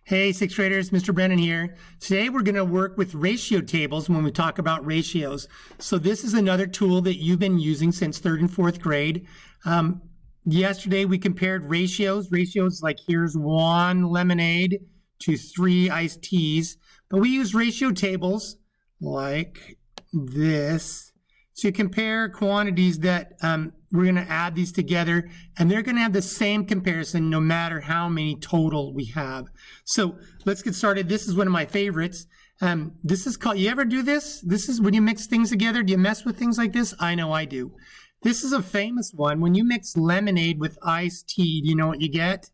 Hey, sixth graders, Mr. Brennan here. Today we're going to work with ratio tables when we talk about ratios. So this is another tool that you've been using since third and fourth grade. Yesterday we compared ratios. Ratios like here's 1 lemonade to 3 iced teas. But we use ratio tables like this to compare quantities that we're going to add these together, and they're going to have the same comparison no matter how many total we have. So let's get started. This is one of my favorites. This is called, you ever do this? This is when you mix things together. Do you mess with things like this? I know I do. This is a famous one. When you mix lemonade with iced tea, do you know what you get?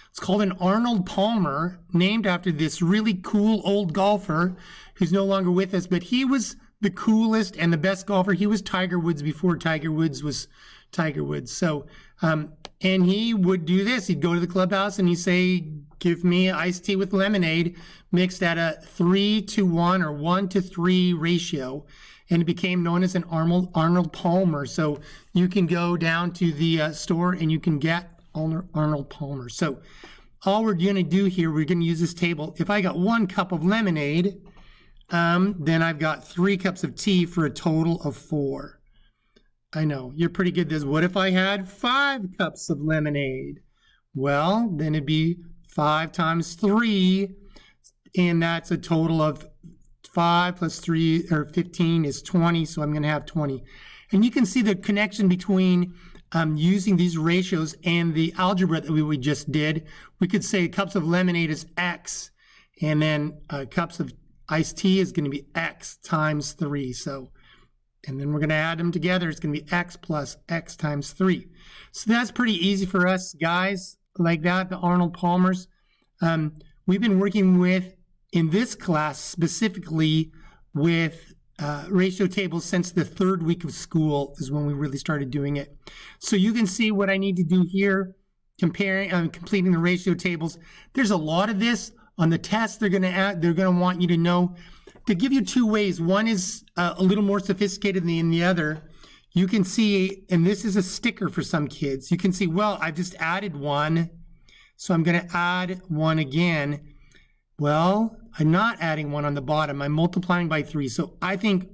It's called an Arnold Palmer, named after this really cool old golfer who's no longer with us, but he was the coolest and the best golfer. He was Tiger Woods before Tiger Woods was Tiger Woods. So, and he would do this. He'd go to the clubhouse and he'd say, give me iced tea with lemonade mixed at a 3-to-1 or 1-to-3 ratio. And it became known as an Arnold Palmer. So you can go down to the store and you can get Arnold Palmer. So all we're going to do here, we're going to use this table. If I got 1 cup of lemonade, then I've got 3 cups of tea for a total of 4. I know, you're pretty good at this. What if I had 5 cups of lemonade? Well, then it'd be 5 times 3, and that's a total of 5 plus 3, or 15 is 20, so I'm going to have 20. And you can see the connection between using these ratios and the algebra that we just did. We could say cups of lemonade is X, and then cups of iced tea is going to be X times 3. So, and then we're going to add them together. It's going to be X plus X times 3. So that's pretty easy for us guys like that, the Arnold Palmers. We've been working with, in this class specifically, with ratio tables since the 3rd week of school is when we really started doing it. So you can see what I need to do here, completing the ratio tables. There's a lot of this. On the test, they're going to want you to know, to give you 2 ways. One is a little more sophisticated than the other. You can see, and this is a sticker for some kids, you can see, well, I've just added 1, so I'm going to add 1 again. Well, I'm not adding 1 on the bottom. I'm multiplying by 3. So I think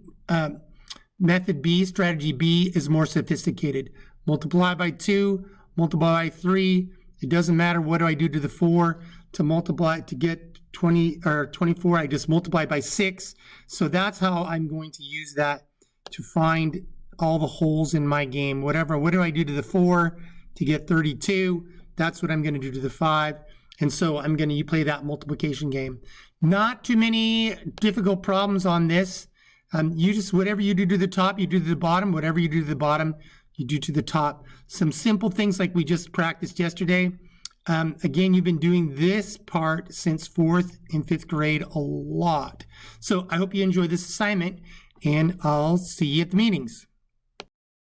method B, strategy B, is more sophisticated. Multiply by 2, multiply by 3. It doesn't matter what do I do to the 4 to multiply to get 20 or 24. I just multiply by 6. So that's how I'm going to use that to find all the holes in my game. What do I do to the 4 to get 32? That's what I'm going to do to the 5. And so I'm going to play that multiplication game. Not too many difficult problems on this. You just, whatever you do to the top, you do to the bottom. Whatever you do to the bottom, you do to the top. Some simple things like we just practiced yesterday. Again, you've been doing this part since 4th and 5th grade a lot. So I hope you enjoy this assignment, and I'll see you at the meetings.